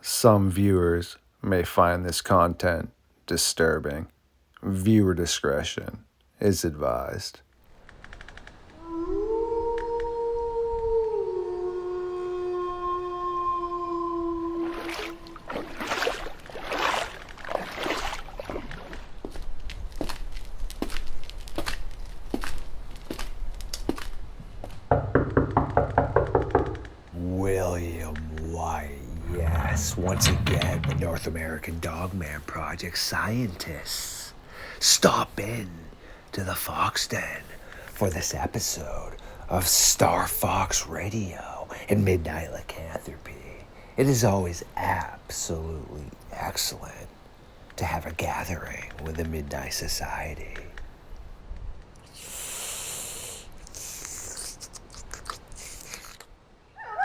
Some viewers may find this content disturbing. Viewer discretion is advised. William White, yes, once again, the North American Dogman Project scientists stop in to the Fox Den for this episode of StarFox Radio and Midnight Lycanthropy. It is always absolutely excellent to have a gathering with the Midnight Society.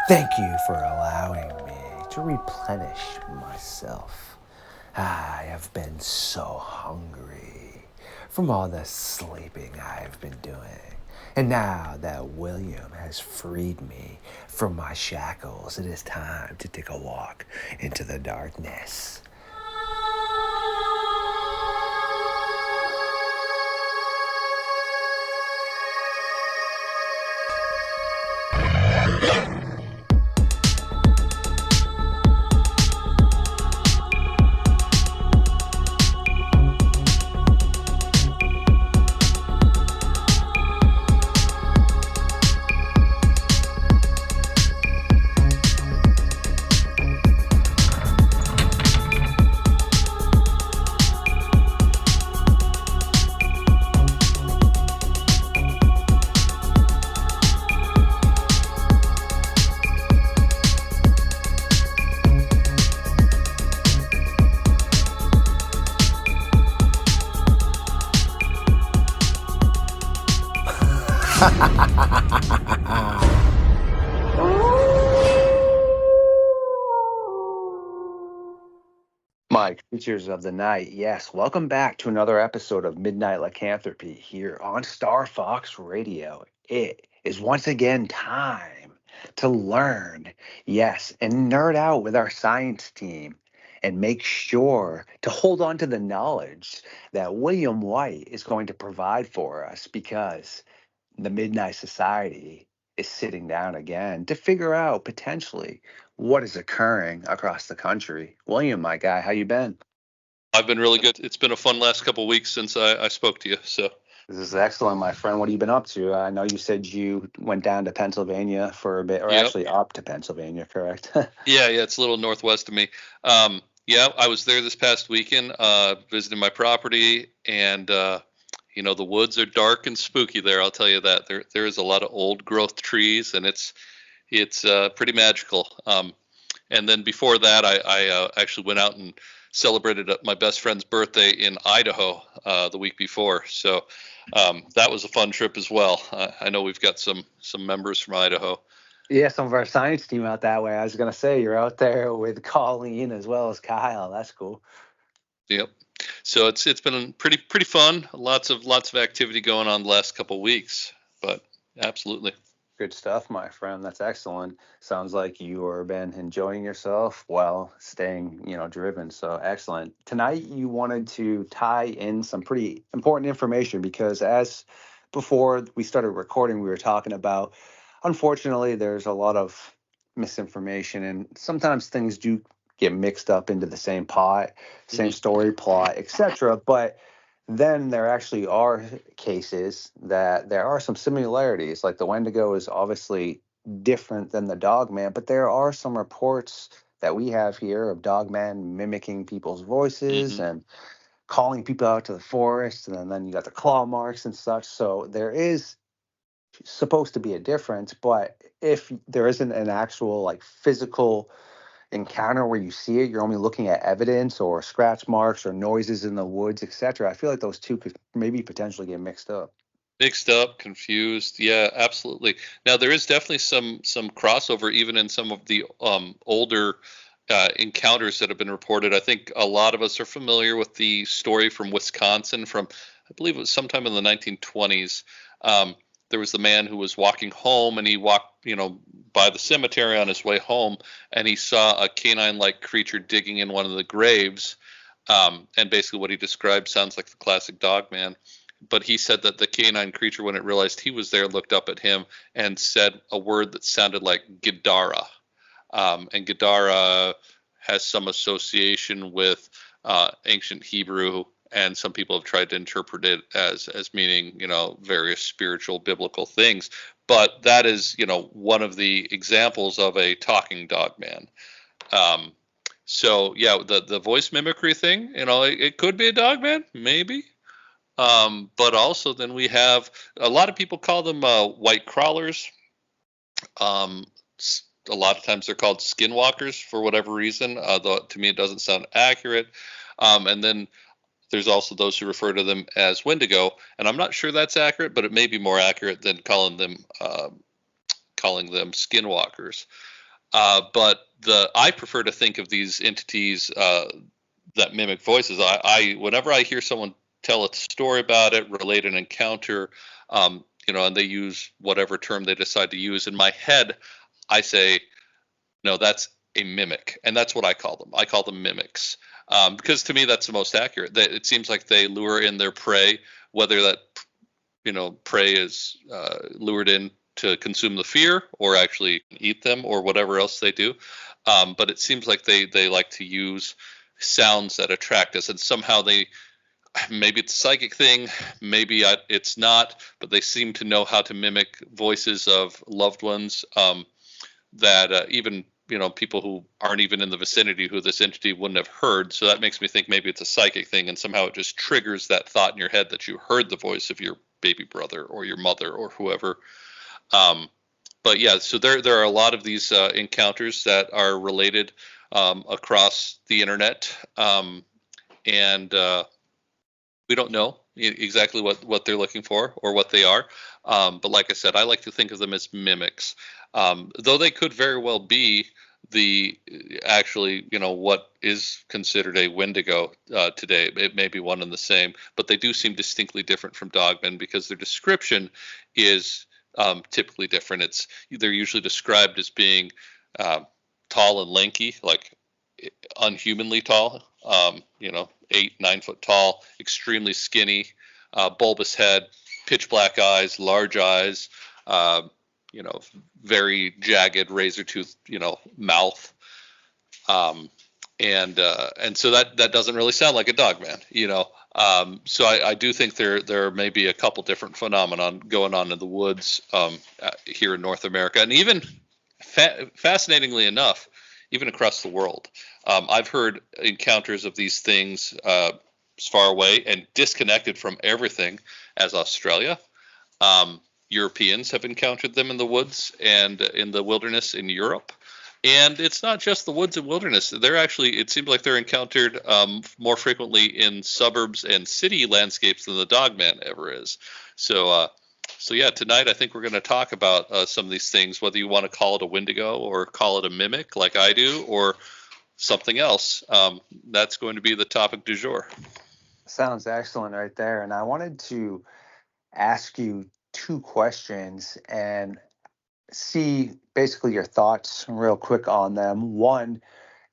Thank you for allowing me to replenish myself. I have been so hungry from all the sleeping I have been doing. And now that William has freed me from my shackles, it is time to take a walk into the darkness. My creatures of the night, yes, welcome back to another episode of Midnight Lycanthropy here on StarFox Radio. It is once again time to learn, yes, and nerd out with our science team and make sure to hold on to the knowledge that William White is going to provide for us, because the Midnight Society is sitting down again to figure out potentially what is occurring across the country. William, my guy, how you been? I've been really good. It's been a fun last couple of weeks since I spoke to you. So This is excellent, my friend. What have you been up to? I know you said you went down to Pennsylvania for a bit, or Yep. actually up to Pennsylvania, correct? yeah, it's a little northwest of me. Yeah, I was there this past weekend, visiting my property, and the woods are dark and spooky there. I'll tell you that. There is a lot of old growth trees, and it's pretty magical. And then before that, I actually went out and celebrated my best friend's birthday in Idaho the week before. So that was a fun trip as well. I know we've got some members from Idaho. Yeah, some of our science team out that way. I was gonna say you're out there with Colleen as well as Kyle. That's cool. Yep. So it's been pretty fun. Lots of activity going on the last couple of weeks. But absolutely. Good stuff, my friend. That's excellent. Sounds like you have been enjoying yourself while staying, driven. So excellent. Tonight, you wanted to tie in some pretty important information because as before we started recording, we were talking about, unfortunately, there's a lot of misinformation and sometimes things do get mixed up into the same pot, same story plot, etc. But then there actually are cases that there are some similarities. Like the Wendigo is obviously different than the Dogman, but there are some reports that we have here of Dogman mimicking people's voices and calling people out to the forest, and then you got the claw marks and such. So there is supposed to be a difference, but if there isn't an actual like physical encounter where you see it, you're only looking at evidence or scratch marks or noises in the woods, etc. I feel like those two could maybe potentially get mixed up. Mixed up, confused. Yeah, absolutely. Now there is definitely some crossover even in some of the older encounters that have been reported. I think a lot of us are familiar with the story from Wisconsin from, I believe it was sometime in the 1920s. There was the man who was walking home and he walked, by the cemetery on his way home, and he saw a canine-like creature digging in one of the graves. And basically what he described sounds like the classic Dogman. But he said that the canine creature, when it realized he was there, looked up at him and said a word that sounded like Gadara. And Gadara has some association with ancient Hebrew, and some people have tried to interpret it as meaning, various spiritual biblical things. But that is, one of the examples of a talking Dogman. So yeah, the voice mimicry thing, it could be a Dogman, maybe. But also then we have a lot of people call them white crawlers. A lot of times they're called skinwalkers for whatever reason, though to me it doesn't sound accurate. And then there's also those who refer to them as Wendigo, and I'm not sure that's accurate, but it may be more accurate than calling them skinwalkers. But I prefer to think of these entities that mimic voices. Whenever I hear someone tell a story about it, relate an encounter, and they use whatever term they decide to use, in my head, I say, no, that's a mimic, and that's what I call them. I call them mimics. Because to me that's the most accurate. It seems like they lure in their prey, whether that prey is lured in to consume the fear or actually eat them or whatever else they do. But it seems like they like to use sounds that attract us, and somehow maybe it's a psychic thing, maybe it's not, but they seem to know how to mimic voices of loved ones that even people who aren't even in the vicinity who this entity wouldn't have heard. So that makes me think maybe it's a psychic thing, and somehow it just triggers that thought in your head that you heard the voice of your baby brother or your mother or whoever. But yeah, so there are a lot of these encounters that are related across the internet, and we don't know exactly what they're looking for or what they are. But like I said, I like to think of them as mimics, though they could very well be what is considered a Wendigo today. It may be one and the same, but they do seem distinctly different from Dogmen because their description is typically different. They're usually described as being tall and lanky, like unhumanly tall, 8-9 foot tall, extremely skinny, bulbous head, pitch black eyes, large eyes, very jagged razor tooth, mouth. And so that doesn't really sound like a Dogman, So I do think there may be a couple different phenomenon going on in the woods here in North America, and even fascinatingly enough, even across the world. I've heard encounters of these things as far away and disconnected from everything as Australia. Europeans have encountered them in the woods and in the wilderness in Europe. And it's not just the woods and wilderness. It seems like they're encountered more frequently in suburbs and city landscapes than the Dogman ever is. So yeah, tonight I think we're going to talk about some of these things, whether you want to call it a Wendigo or call it a mimic like I do, or something else. That's going to be the topic du jour. Sounds excellent right there. And I wanted to ask you two questions and see basically your thoughts real quick on them. One,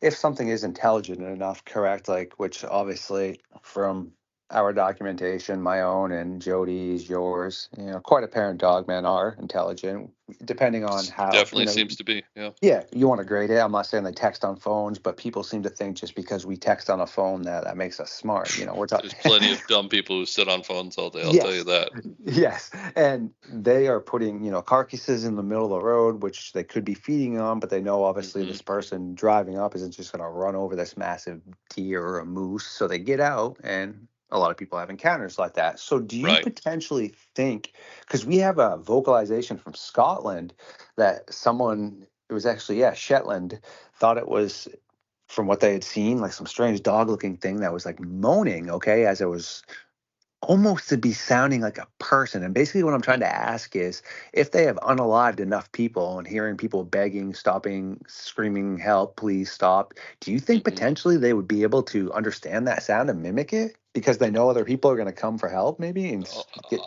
if something is intelligent enough, correct, which obviously from our documentation, my own and Jody's, yours, quite apparent Dogmen are intelligent, depending on how. Definitely seems to be, yeah. Yeah, you want to grade it. I'm not saying they text on phones, but people seem to think just because we text on a phone that makes us smart. We're talking. There's plenty of dumb people who sit on phones all day. I'll tell you that. Yes, and they are putting carcasses in the middle of the road, which they could be feeding on, but they know obviously this person driving up isn't just going to run over this massive deer or a moose. So they get out, and a lot of people have encounters like that. So do you potentially think, because we have a vocalization from Scotland that someone, it was actually, Shetland, thought it was, from what they had seen, like some strange dog looking thing that was like moaning, as it was almost to be sounding like a person. And basically what I'm trying to ask is, if they have unalived enough people and hearing people begging, stopping, screaming, help, please stop, do you think potentially they would be able to understand that sound and mimic it because they know other people are going to come for help maybe?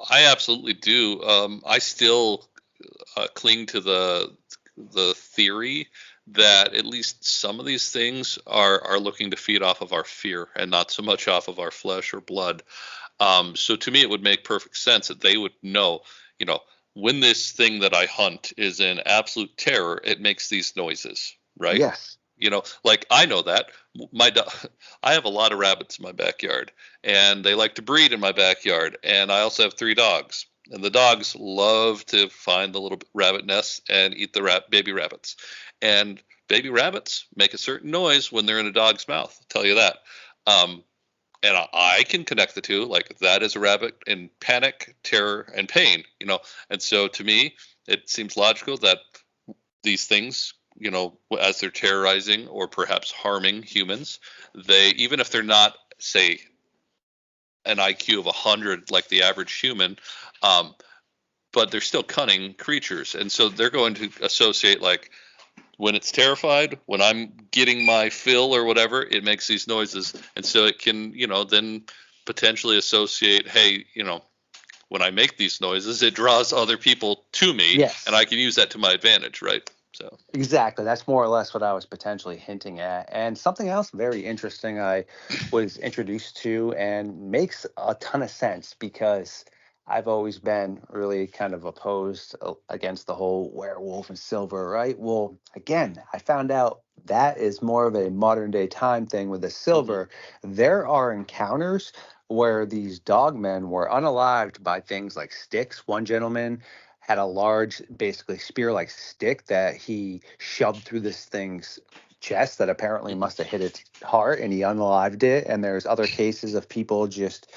I absolutely do. I still cling to the theory that at least some of these things are looking to feed off of our fear and not so much off of our flesh or blood. So to me, it would make perfect sense that they would know, when this thing that I hunt is in absolute terror, it makes these noises, right? Yes. Like I know that I have a lot of rabbits in my backyard, and they like to breed in my backyard, and I also have 3 dogs, and the dogs love to find the little rabbit nests and eat the baby rabbits, and baby rabbits make a certain noise when they're in a dog's mouth. I'll tell you that. And I can connect the two, like that is a rabbit in panic, terror, and pain, And so to me, it seems logical that these things, as they're terrorizing or perhaps harming humans, even if they're not, say, an IQ of 100 like the average human, but they're still cunning creatures. And so they're going to associate, like, when it's terrified, when I'm getting my fill or whatever, it makes these noises. And so it can, then potentially associate, hey, when I make these noises, it draws other people to me. Yes. And I can use that to my advantage, right? So Exactly. That's more or less what I was potentially hinting at. And something else very interesting I was introduced to and makes a ton of sense because I've always been really kind of opposed against the whole werewolf and silver, right? Well, again, I found out that is more of a modern day time thing with the silver. There are encounters where these dogmen were unalived by things like sticks. One gentleman had a large, basically spear-like stick that he shoved through this thing's chest that apparently must have hit its heart, and he unalived it. And there's other cases of people just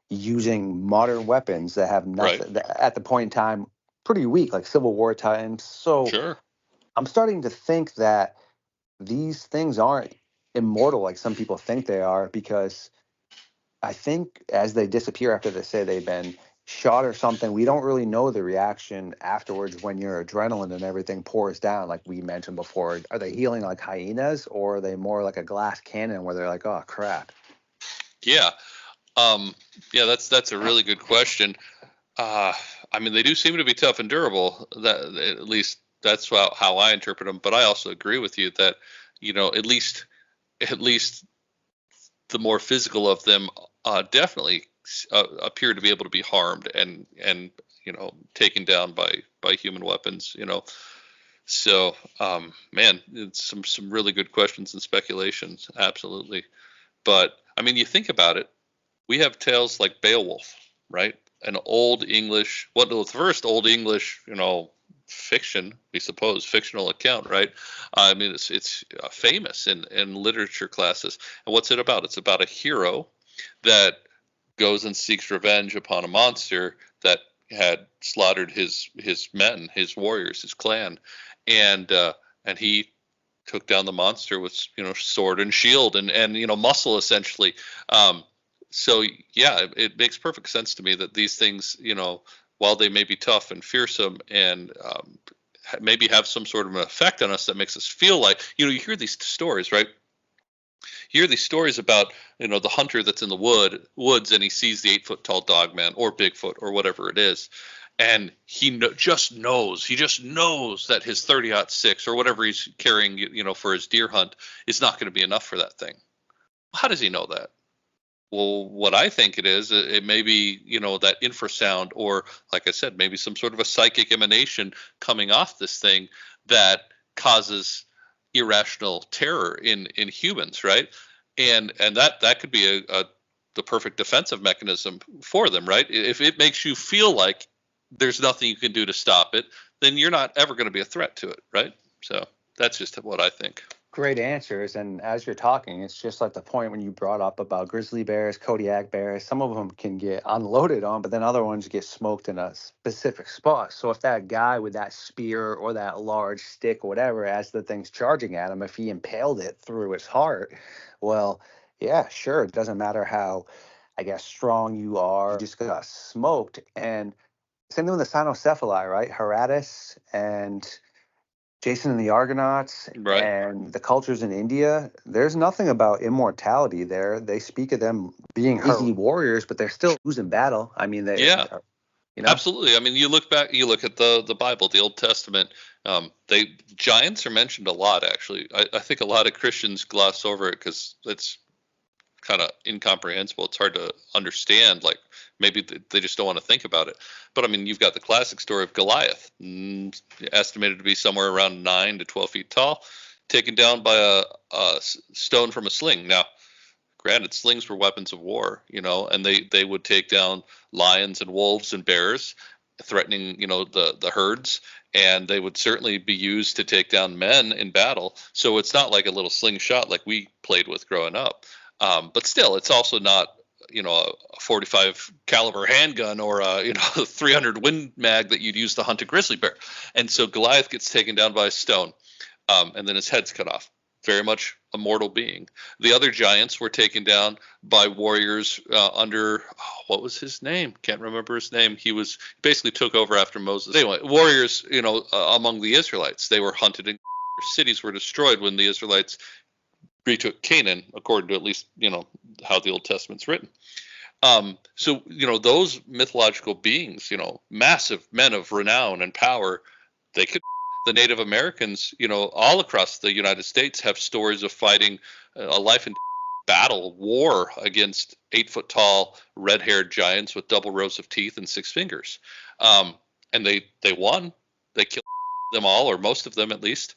using modern weapons that have nothing that at the point in time pretty weak, like Civil War times. So Sure. I'm starting to think that these things aren't immortal like some people think they are, because I think as they disappear after they say they've been shot or something, we don't really know the reaction afterwards when your adrenaline and everything pours down, like we mentioned before. Are they healing like hyenas, or are they more like a glass cannon where they're like, oh crap? Yeah. Yeah, that's a really good question. I mean, they do seem to be tough and durable. That at least that's how I interpret them. But I also agree with you that at least the more physical of them definitely appear to be able to be harmed and taken down by human weapons. So man, it's some really good questions and speculations. Absolutely. But I mean, you think about it. We have tales like Beowulf, right? An old English, the first old English, fiction, we suppose, fictional account, right? I mean, it's famous in literature classes. And what's it about? It's about a hero that goes and seeks revenge upon a monster that had slaughtered his men, his warriors, his clan, and he took down the monster with sword and shield and muscle essentially. So yeah, it makes perfect sense to me that these things, while they may be tough and fearsome and maybe have some sort of an effect on us that makes us feel like, you hear these stories, right? You hear these stories about, the hunter that's in the woods and he sees the 8-foot tall dogman or Bigfoot or whatever it is. And he just knows that his 30-06 or whatever he's carrying, for his deer hunt is not going to be enough for that thing. How does he know that? Well, what I think it may be, that infrasound, or like I said, maybe some sort of a psychic emanation coming off this thing that causes irrational terror in humans, right? And that could be the perfect defensive mechanism for them, right? If it makes you feel like there's nothing you can do to stop it, then you're not ever going to be a threat to it, right? So that's just what I think. Great answers. And as you're talking, it's just like the point when you brought up about grizzly bears, Kodiak bears. Some of them can get unloaded on, but then other ones get smoked in a specific spot. So if that guy with that spear or that large stick or whatever, as the thing's charging at him, if he impaled it through his heart, well, yeah, sure. It doesn't matter how, I guess, strong you are, you just got smoked. And same thing with the cynocephali, right? Herodotus and Jason and the Argonauts, Right. and the cultures in India, there's nothing about immortality there. They speak of them being easy warriors, but they're still losing battle. I mean, Absolutely. I mean, you look at the Bible, the Old Testament, They giants are mentioned a lot, actually. I think a lot of Christians gloss over it because it's kind of incomprehensible. It's hard to understand. Like maybe they just don't want to think about it. But I mean, you've got the classic story of Goliath, estimated to be somewhere around 9 to 12 feet tall, taken down by a stone from a sling. Now, granted, slings were weapons of war, and they would take down lions and wolves and bears, threatening, the herds, and they would certainly be used to take down men in battle. So it's not like a little slingshot like we played with growing up. But still, it's also not, a 45 caliber handgun or a 300 Win Mag that you'd use to hunt a grizzly bear. And so Goliath gets taken down by a stone, and then his head's cut off. Very much a mortal being. The other giants were taken down by warriors under, what was his name? Can't remember his name. He basically took over after Moses. Anyway, warriors, among the Israelites, they were hunted and cities were destroyed when the Israelites retook Canaan, according to at least, how the Old Testament's written. So, those mythological beings, massive men of renown and power, they could. The Native Americans, all across the United States have stories of fighting a life and battle, war against 8 foot tall, red haired giants with double rows of teeth and 6 fingers. And they won. They killed them all, or most of them at least.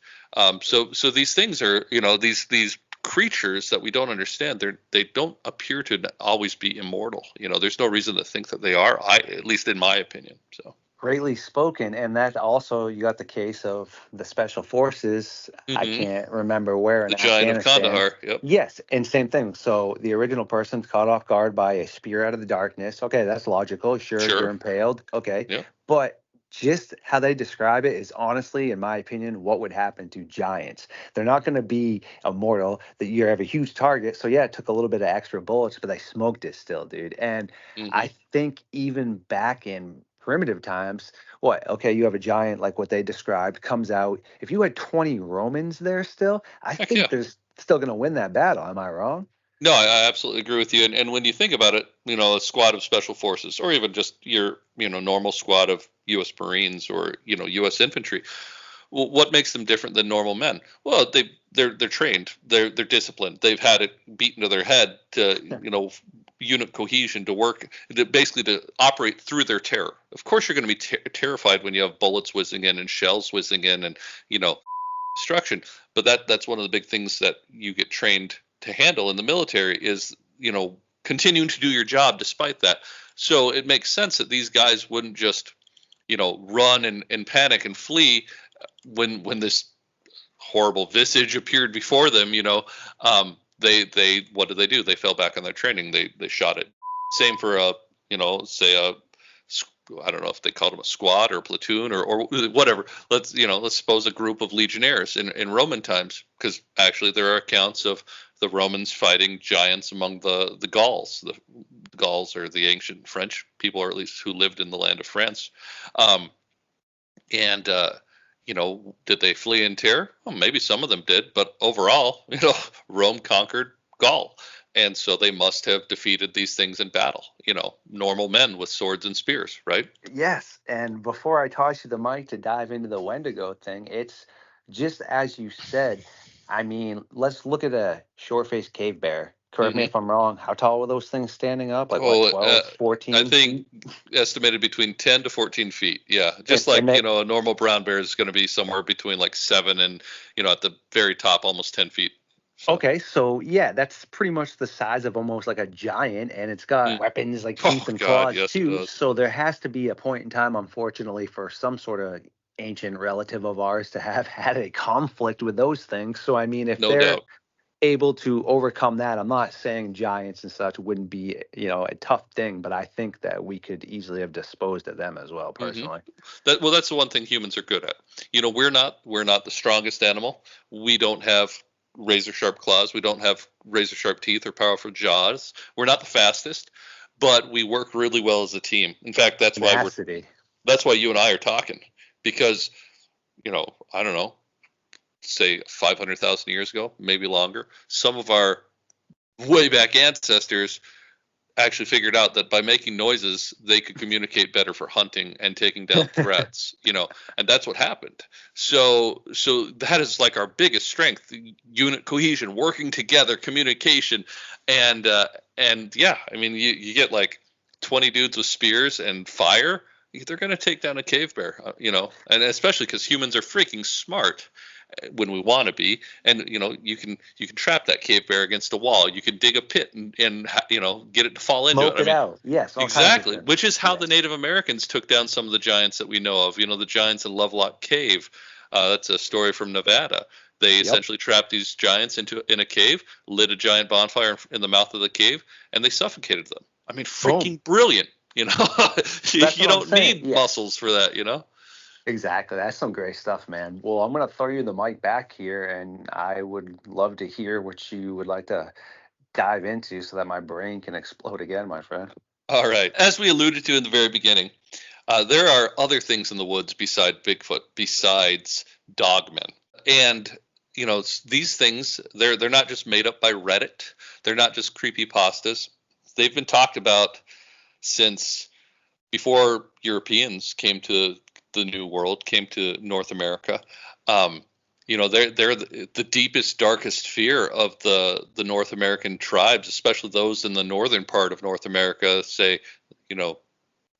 So these things are, these creatures that we don't understand, they don't appear to always be immortal. There's no reason to think that they are, at least in my opinion. So. Greatly spoken. And that also, you got the case of the special forces. I can't remember where in the giant of Afghanistan. Kandahar. Yep. Yes, and same thing. So the original person's caught off guard by a spear out of the darkness. Okay, that's logical. Sure. You're impaled. Okay. Yep. But just how they describe it is honestly, in my opinion, what would happen to giants. They're not going to be immortal. That you have a huge target. So yeah, it took a little bit of extra bullets, but they smoked it still, dude. And I think even back in primitive times, you have a giant like what they described comes out. If you had 20 Romans there still, I think they're still going to win that battle. Am I wrong? No, I absolutely agree with you. And when you think about it, a squad of special forces, or even just your, normal squad of U.S. Marines or, U.S. infantry, well, what makes them different than normal men? Well, they're trained, they're disciplined, they've had it beaten to their head to, unit cohesion to work, basically to operate through their terror. Of course, you're going to be terrified when you have bullets whizzing in and shells whizzing in and destruction. But that's one of the big things that you get trained to handle in the military is continuing to do your job despite that. So it makes sense that these guys wouldn't just run and panic and flee when this horrible visage appeared before them. They what did they do? They fell back on their training. They shot it. Same for say I don't know if they called them a squad or a platoon or whatever. Let's suppose a group of legionnaires in Roman times, because actually there are accounts of the Romans fighting giants among the Gauls. The Gauls are the ancient French people, or at least who lived in the land of France. Did they flee in terror? Well, maybe some of them did, but overall, Rome conquered Gaul. And so they must have defeated these things in battle, normal men with swords and spears, right? Yes. And before I toss you the mic to dive into the Wendigo thing, it's just as you said. I mean, let's look at a short-faced cave bear. Correct me if I'm wrong. How tall were those things standing up? Like 12, 14 I think feet? Estimated between 10 to 14 feet. Yeah. Just a normal brown bear is going to be somewhere between like 7 and, at the very top, almost 10 feet. So. Okay. So, yeah, that's pretty much the size of almost like a giant. And it's got weapons like teeth and claws, too. So there has to be a point in time, unfortunately, for some sort of ancient relative of ours to have had a conflict with those things. So, I mean, if they're able to overcome that, I'm not saying giants and such wouldn't be, a tough thing, but I think that we could easily have disposed of them as well, personally. That's the one thing humans are good at. We're not the strongest animal. We don't have razor sharp claws. We don't have razor sharp teeth or powerful jaws. We're not the fastest, but we work really well as a team. In fact, that's why you and I are talking, because, I don't know, say 500,000 years ago, maybe longer, some of our way back ancestors actually figured out that by making noises, they could communicate better for hunting and taking down threats, and that's what happened. So that is like our biggest strength: unit cohesion, working together, communication, and yeah, I mean, you get like 20 dudes with spears and fire. They're going to take down a cave bear, and especially because humans are freaking smart when we want to be, and you can trap that cave bear against a wall. You can dig a pit and get it to fall into it. Smoke I it mean, out. Yes, all kinds of exactly, things. which is how Yes. the Native Americans took down some of the giants that we know of. The giants in Lovelock Cave. That's a story from Nevada. They Yep. essentially trapped these giants in a cave, lit a giant bonfire in the mouth of the cave, and they suffocated them. I mean, freaking brilliant. You That's you what I'm don't saying. need Yes. muscles for that. Exactly. That's some great stuff, man. Well, I'm going to throw you the mic back here, and I would love to hear what you would like to dive into so that my brain can explode again, my friend. All right. As we alluded to in the very beginning, there are other things in the woods beside Bigfoot, besides dogmen. And, these things, they're not just made up by Reddit. They're not just creepy pastas. They've been talked about since before Europeans came to the New World, came to North America. They're the deepest, darkest fear of the North American tribes, especially those in the northern part of North America, say,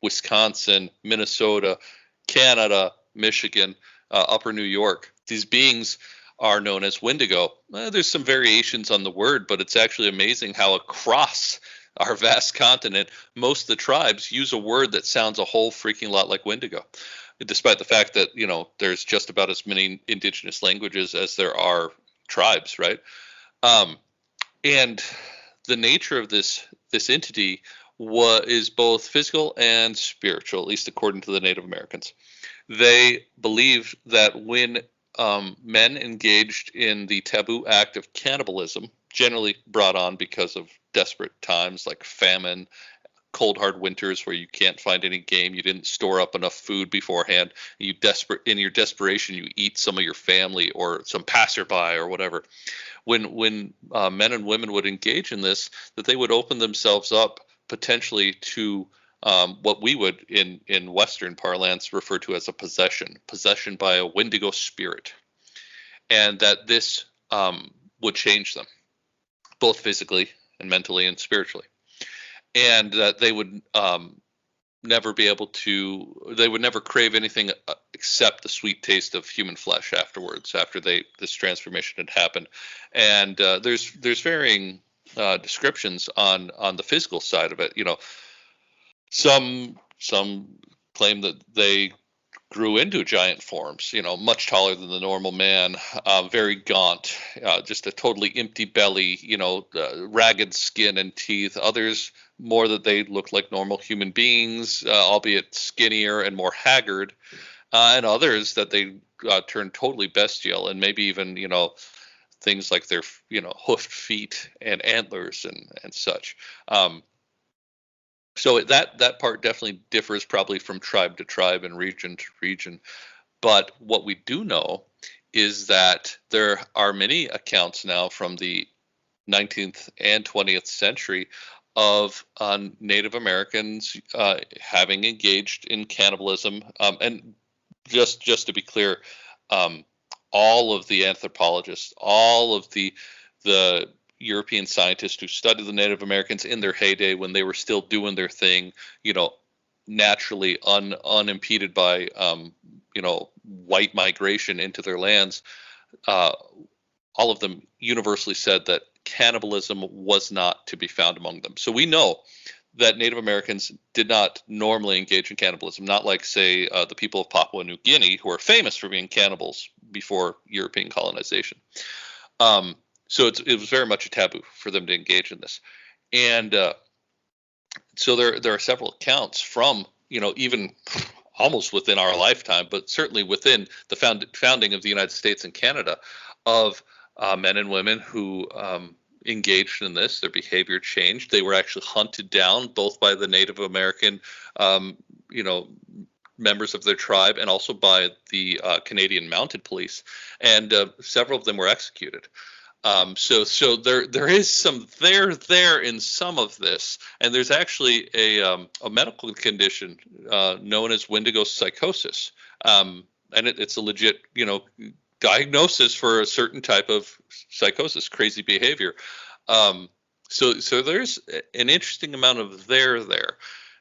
Wisconsin, Minnesota, Canada, Michigan, Upper New York. These beings are known as Wendigo. There's some variations on the word, but it's actually amazing how across our vast continent, most of the tribes use a word that sounds a whole freaking lot like Wendigo, despite the fact that, there's just about as many indigenous languages as there are tribes, right? And the nature of this entity is both physical and spiritual, at least according to the Native Americans. They believed that when men engaged in the taboo act of cannibalism, generally brought on because of desperate times like famine, cold hard winters where you can't find any game, you didn't store up enough food beforehand, in your desperation you eat some of your family or some passerby or whatever. When men and women would engage in this, that they would open themselves up potentially to what we would in Western parlance refer to as a possession by a Wendigo spirit, and that this would change them both physically and mentally and spiritually, and that they would never crave anything except the sweet taste of human flesh afterwards, after this transformation had happened. And there's varying descriptions on the physical side of it. Some claim that they grew into giant forms, much taller than the normal man, very gaunt, just a totally empty belly, ragged skin and teeth. Others more that they looked like normal human beings, albeit skinnier and more haggard, and others that they turned totally bestial, and maybe even, things like their, hoofed feet and antlers and such. So that part definitely differs probably from tribe to tribe and region to region. But what we do know is that there are many accounts now from the 19th and 20th century of Native Americans having engaged in cannibalism. And just to be clear, all of the anthropologists, all of the European scientists who studied the Native Americans in their heyday when they were still doing their thing, naturally unimpeded by, white migration into their lands, all of them universally said that cannibalism was not to be found among them. So we know that Native Americans did not normally engage in cannibalism, not like, say, the people of Papua New Guinea, who are famous for being cannibals before European colonization. So it was very much a taboo for them to engage in this. And so there are several accounts from, even almost within our lifetime, but certainly within the founding of the United States and Canada, of men and women who engaged in this. Their behavior changed. They were actually hunted down both by the Native American, members of their tribe, and also by the Canadian Mounted Police. And several of them were executed. So there is some there in some of this, and there's actually a medical condition known as Wendigo psychosis, and it's a legit diagnosis for a certain type of psychosis, crazy behavior. So there's an interesting amount of there.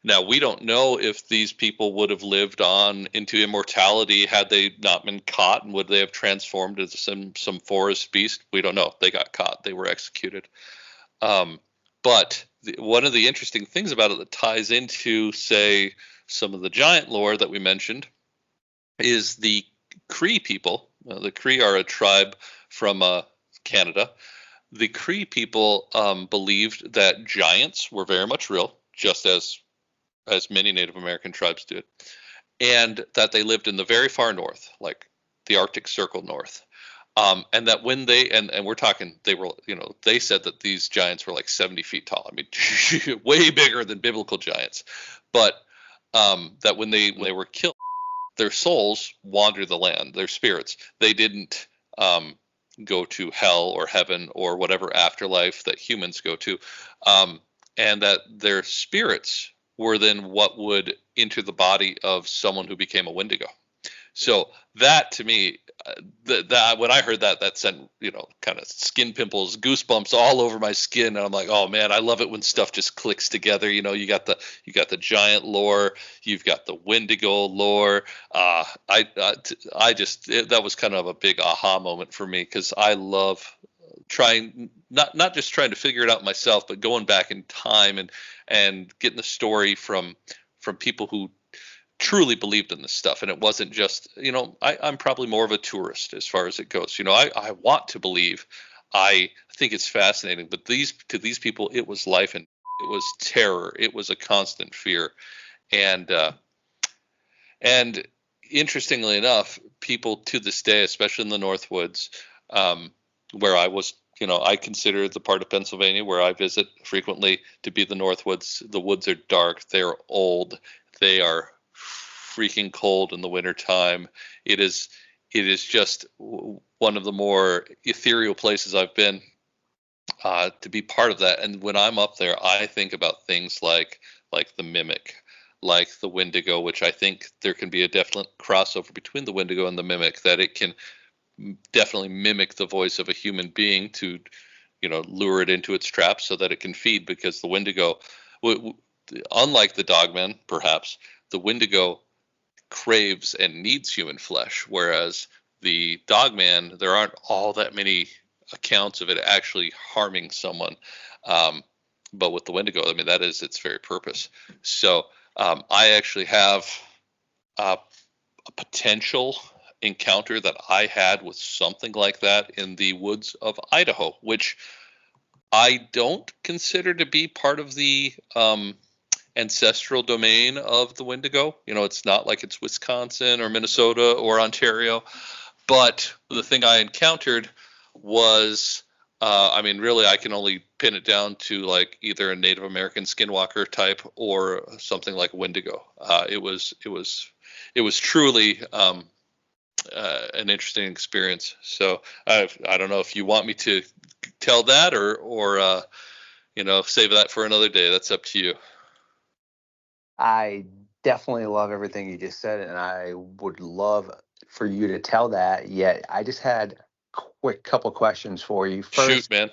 Now, we don't know if these people would have lived on into immortality had they not been caught, and would they have transformed into some forest beast? We don't know. They got caught. They were executed. But one of the interesting things about it that ties into, say, some of the giant lore that we mentioned is the Cree people. The Cree are a tribe from Canada. The Cree people believed that giants were very much real, just as many Native American tribes did, and that they lived in the very far north, like the Arctic Circle north. And that when and we're talking, they said that these giants were like 70 feet tall. I mean, way bigger than biblical giants. But that when they were killed, their souls wandered the land, their spirits. They didn't go to hell or heaven or whatever afterlife that humans go to. And that their spirits were then what would enter the body of someone who became a Wendigo. So that, to me, that when I heard that sent kind of skin pimples, goosebumps all over my skin, and I'm like, oh man, I love it when stuff just clicks together. You got the giant lore, you've got the Wendigo lore. That was kind of a big aha moment for me, because I love trying not just trying to figure it out myself, but going back in time and getting the story from people who truly believed in this stuff. And it wasn't just, I'm probably more of a tourist as far as it goes. I want to believe. I think it's fascinating, but to these people, it was life, and it was terror. It was a constant fear. And interestingly enough, people to this day, especially in the Northwoods, where I was, I consider the part of Pennsylvania where I visit frequently to be the Northwoods. The woods are dark. They're old. They are freaking cold in the wintertime. It is just one of the more ethereal places I've been to be part of that. And when I'm up there, I think about things like the Mimic, like the Wendigo, which I think there can be a definite crossover between the Wendigo and the Mimic, that it can definitely mimic the voice of a human being to, lure it into its trap so that it can feed. Because the Wendigo, unlike the Dogmen, perhaps, the Wendigo craves and needs human flesh, whereas the Dogman, there aren't all that many accounts of it actually harming someone. But with the Wendigo, I mean, that is its very purpose. So I actually have a potential encounter that I had with something like that in the woods of Idaho, which I don't consider to be part of the ancestral domain of the Wendigo. It's not like it's Wisconsin or Minnesota or Ontario. But the thing I encountered was, really, I can only pin it down to like either a Native American skinwalker type or something like Wendigo. It was truly an interesting experience. So I don't know if you want me to tell that or save that for another day. That's up to you. I definitely love everything you just said, and I would love for you to tell that. Yet I just had a quick couple questions for you. First, shoot, man.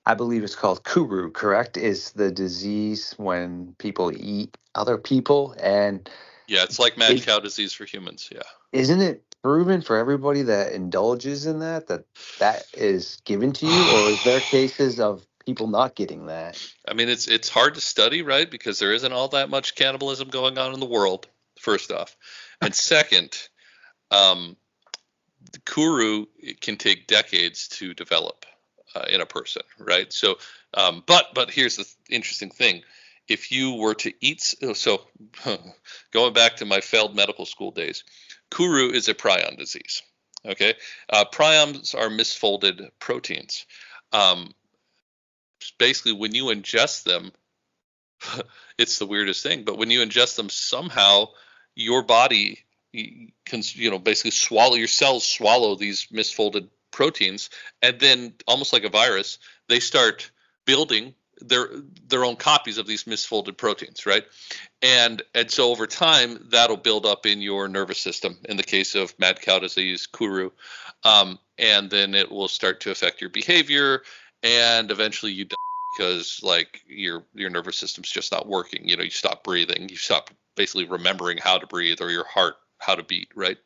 I believe it's called kuru, correct? Is the disease when people eat other people? And yeah, it's like mad cow disease for humans. Yeah. Isn't it proven for everybody that indulges in that is given to you, or is there cases of people not getting that? I mean, it's hard to study, right? Because there isn't all that much cannibalism going on in the world, first off. And second, the kuru can take decades to develop in a person, right? So, but here's the interesting thing. If you were to eat, so going back to my failed medical school days, kuru is a prion disease, okay? Prions are misfolded proteins. Basically, when you ingest them, it's the weirdest thing, but when you ingest them, somehow your body can, basically your cells swallow these misfolded proteins, and then almost like a virus, they start building their own copies of these misfolded proteins, right? And so over time, that'll build up in your nervous system. In the case of mad cow disease, Kuru, and then it will start to affect your behavior, and eventually you die because like your nervous system's just not working. You know, you stop breathing, you stop basically remembering how to breathe, or your heart how to beat, right?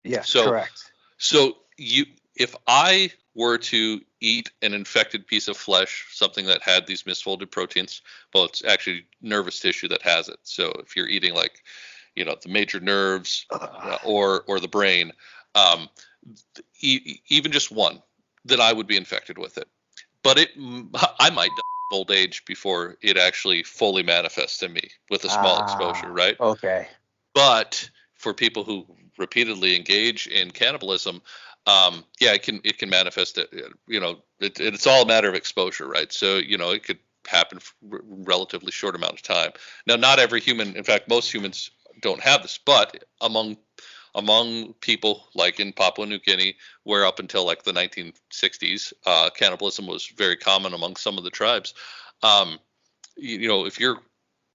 Yes, So correct. so if I were to eat an infected piece of flesh, something that had these misfolded proteins, well, it's actually nervous tissue that has it. So if you're eating like, you know, the major nerves or the brain, even just one, then I would be infected with it. But I might die of old age before it actually fully manifests in me with a small exposure, right? Okay. But for people who repeatedly engage in cannibalism, yeah, it can manifest. You know, it's all a matter of exposure, right? So you know, it could happen for relatively short amount of time. Now, not every human, in fact, most humans don't have this, but among people like in Papua New Guinea, where up until like the 1960s, cannibalism was very common among some of the tribes. You know, if you're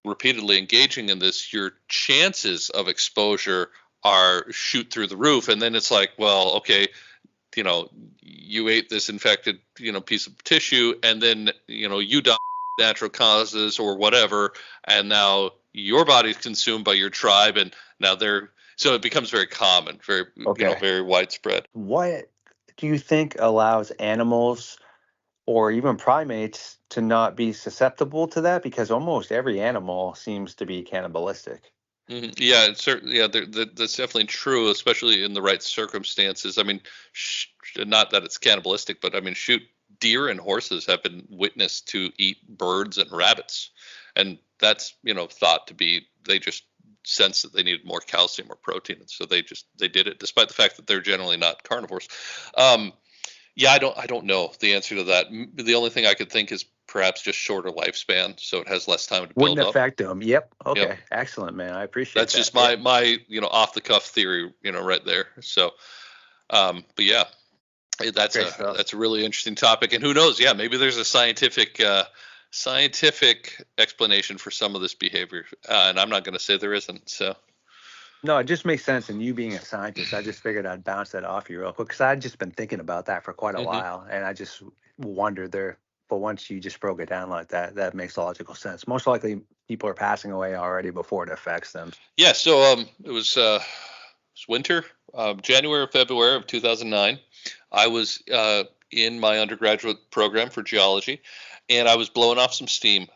repeatedly engaging in this, your chances of exposure are shoot through the roof. And then it's like, well, okay, you know, you ate this infected, you know, piece of tissue, and then, you know, you die natural causes or whatever, and now your body's consumed by your tribe, and now so it becomes very common, very, Okay. you know, very widespread. What do you think allows animals or even primates to not be susceptible to that? Because almost every animal seems to be cannibalistic. Yeah, it's certainly, yeah, that's definitely true, especially in the right circumstances. I mean, not that it's cannibalistic, but I mean, shoot, deer and horses have been witnessed to eat birds and rabbits, and that's, you know, thought to be, they just sense that they needed more calcium or protein, and so they did it, despite the fact that they're generally not carnivores. Yeah, I don't know the answer to that. The only thing I could think is perhaps just shorter lifespan, so it has less time to Wouldn't build up. affect them. Yep. Okay. Yep. Excellent, man. I appreciate That's that. just my you know, off the cuff theory, you know, right there. So, but yeah, that's a really interesting topic, and who knows? Yeah, maybe there's a scientific explanation for some of this behavior, and I'm not going to say there isn't. So. No, it just makes sense. And you being a scientist, I just figured I'd bounce that off you real quick because I'd just been thinking about that for quite a while, and I just wondered there. But once you just broke it down like that, that makes logical sense. Most likely, people are passing away already before it affects them. Yeah. So it was winter, January or February of 2009. I was in my undergraduate program for geology, and I was blowing off some steam.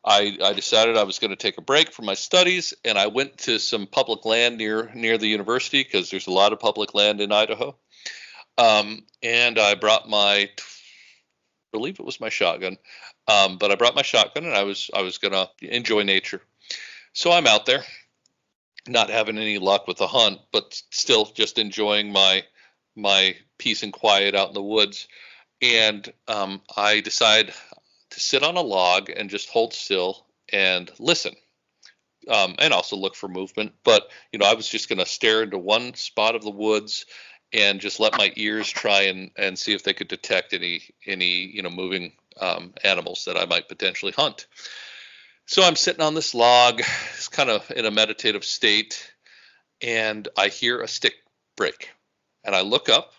I decided I was going to take a break from my studies, and I went to some public land near the university because there's a lot of public land in Idaho. And I brought I believe it was my shotgun, but I brought my shotgun, and I was going to enjoy nature. So I'm out there, not having any luck with the hunt, but still just enjoying my peace and quiet out in the woods. And I decide to sit on a log and just hold still and listen, and also look for movement. But, you know, I was just going to stare into one spot of the woods and just let my ears try and see if they could detect any you know, moving animals that I might potentially hunt. So I'm sitting on this log, it's kind of in a meditative state, and I hear a stick break, and I look up,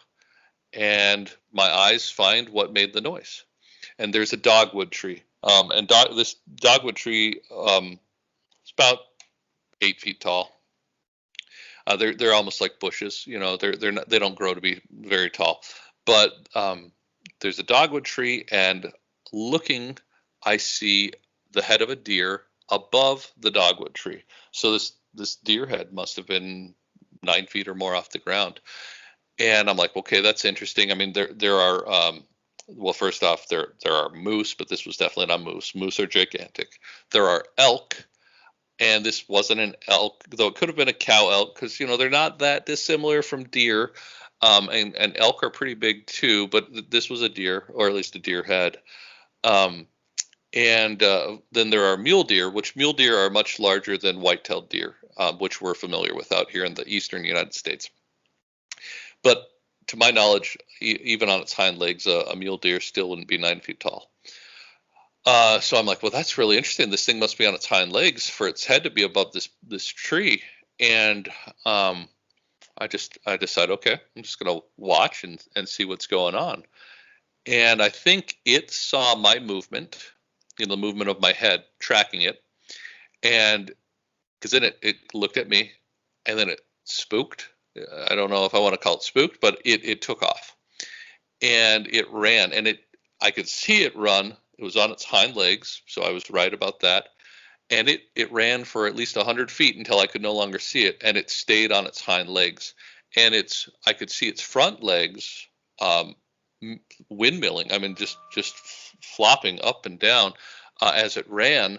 and my eyes find what made the noise. And there's a dogwood tree, and this dogwood tree is about 8 feet tall. They're almost like bushes, you know. They don't grow to be very tall, but there's a dogwood tree, and looking, I see the head of a deer above the dogwood tree. So this deer head must have been 9 feet or more off the ground, and I'm like, okay, that's interesting. I mean, there are well, first off, there are moose, but this was definitely not moose. Moose are gigantic. There are elk, and this wasn't an elk, though it could have been a cow elk, because, you know, they're not that dissimilar from deer, and elk are pretty big too, but this was a deer, or at least a deer head. And then there are mule deer, which mule deer are much larger than white-tailed deer, which we're familiar with out here in the eastern United States. But to my knowledge, even on its hind legs, a mule deer still wouldn't be 9 feet tall. So I'm like, well, that's really interesting. This thing must be on its hind legs for its head to be above this tree. And I decide, okay, I'm just going to watch and see what's going on. And I think it saw my movement, the movement of my head, tracking it. And because then it looked at me, and then it spooked. I don't know if I want to call it spooked, but it took off. And it ran, and I could see it run. It was on its hind legs, so I was right about that. And it ran for at least 100 feet until I could no longer see it, and it stayed on its hind legs. And I could see its front legs windmilling. I mean, just flopping up and down as it ran.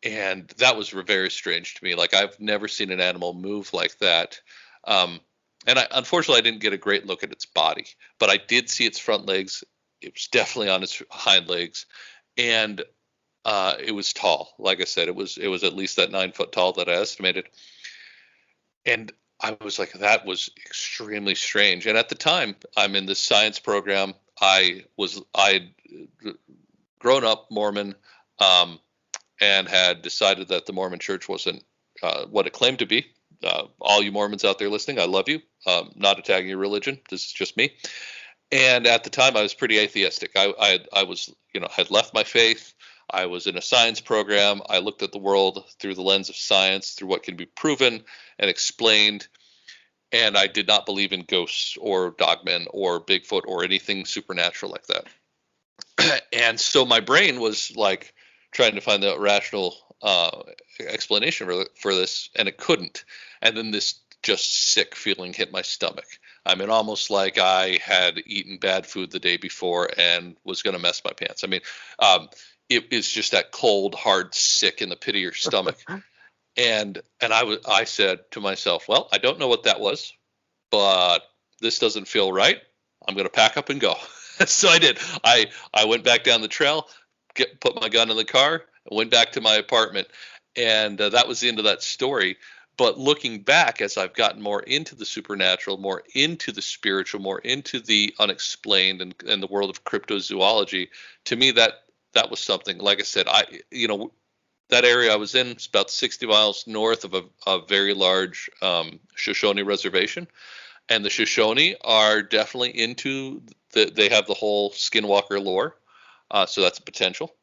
And that was very strange to me. Like, I've never seen an animal move like that. And unfortunately, I didn't get a great look at its body, but I did see its front legs. It was definitely on its hind legs, and it was tall. Like I said, it was at least that 9 foot tall that I estimated. And I was like, that was extremely strange. And at the time, I'm in this science program. I'd grown up Mormon, and had decided that the Mormon Church wasn't what it claimed to be. All you Mormons out there listening, I love you. Not attacking your religion. This is just me. And at the time, I was pretty atheistic. I was, had left my faith. I was in a science program. I looked at the world through the lens of science, through what can be proven and explained. And I did not believe in ghosts or dogmen or Bigfoot or anything supernatural like that. And so my brain was like trying to find the rational explanation for this, and it couldn't. And then this just sick feeling hit my stomach. I mean, almost like I had eaten bad food the day before and was going to mess my pants. I mean, it is just that cold, hard, sick in the pit of your stomach. And I said to myself, well, I don't know what that was, but this doesn't feel right. I'm going to pack up and go. So I did. I went back down the trail, put my gun in the car, and went back to my apartment. And that was the end of that story. But looking back, as I've gotten more into the supernatural, more into the spiritual, more into the unexplained and the world of cryptozoology, to me that was something. Like I said, that area I was in is about 60 miles north of a very large Shoshone reservation. And the Shoshone are definitely into they have the whole skinwalker lore. So that's a potential.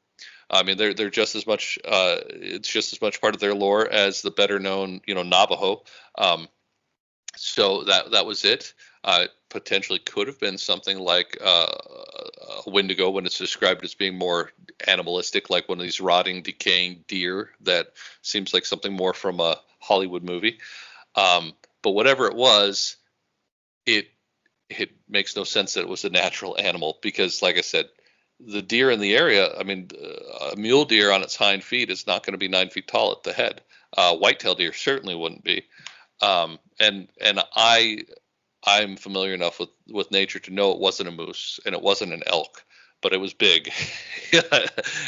I mean, they're just as much. It's just as much part of their lore as the better known, Navajo. So that was it. Potentially could have been something like a Wendigo when it's described as being more animalistic, like one of these rotting, decaying deer that seems like something more from a Hollywood movie. But whatever it was, it makes no sense that it was a natural animal because, like I said, the deer in the area, I mean, a mule deer on its hind feet is not going to be 9 feet tall at the head. White-tailed deer certainly wouldn't be. And I'm familiar enough with nature to know it wasn't a moose and it wasn't an elk, but it was big.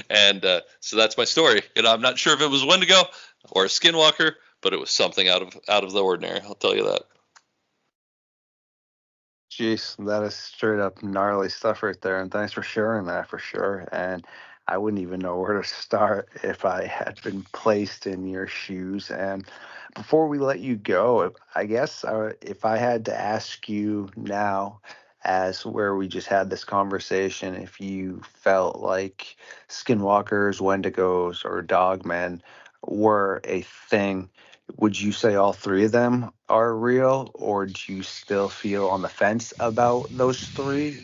And so that's my story. I'm not sure if it was Wendigo or a skinwalker, but it was something out of the ordinary. I'll tell you that. Jeez, that is straight up gnarly stuff right there. And thanks for sharing that for sure. And I wouldn't even know where to start if I had been placed in your shoes. And before we let you go, I guess if I had to ask you now, as where we just had this conversation, if you felt like skinwalkers, wendigos, or dogmen were a thing, would you say all three of them are real, or do you still feel on the fence about those three?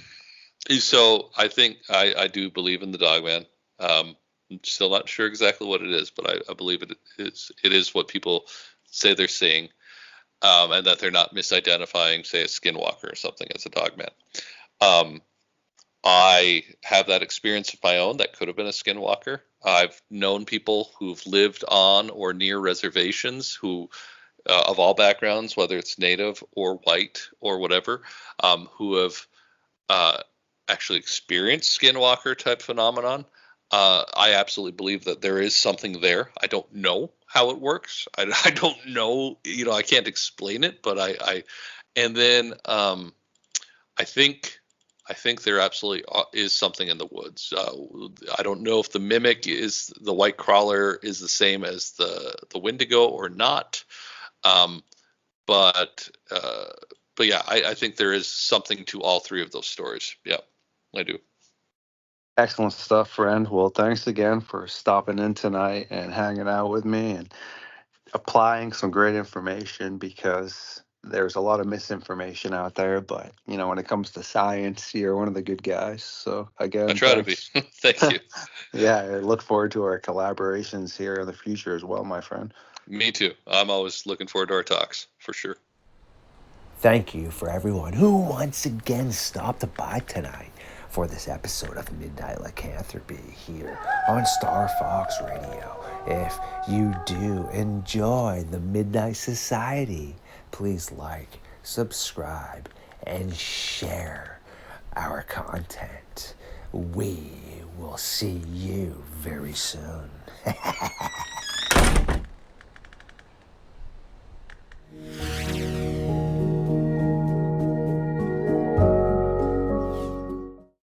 So I think I do believe in the Dogman. I'm still not sure exactly what it is, but I believe it is what people say they're seeing, and that they're not misidentifying, say, a skinwalker or something as a Dogman. I have that experience of my own that could have been a skinwalker. I've known people who've lived on or near reservations who, of all backgrounds, whether it's native or white or whatever, who have actually experienced skinwalker type phenomenon. I absolutely believe that there is something there. I don't know how it works. I don't know, I can't explain it, but And then I think there absolutely is something in the woods. I don't know if the mimic is the white crawler is the same as the Wendigo or not. But yeah, I think there is something to all three of those stories. Yeah, I do. Excellent stuff, friend. Well, thanks again for stopping in tonight and hanging out with me and applying some great information, because there's a lot of misinformation out there. But, when it comes to science, you're one of the good guys. So, I again, try to be. thanks. Thank you. Yeah, I look forward to our collaborations here in the future as well, my friend. Me too. I'm always looking forward to our talks, for sure. Thank you for everyone who once again stopped by tonight for this episode of Midnight Lycanthropy here on StarFox Radio. If you do enjoy the Midnight Society, please like, subscribe, and share our content. We will see you very soon.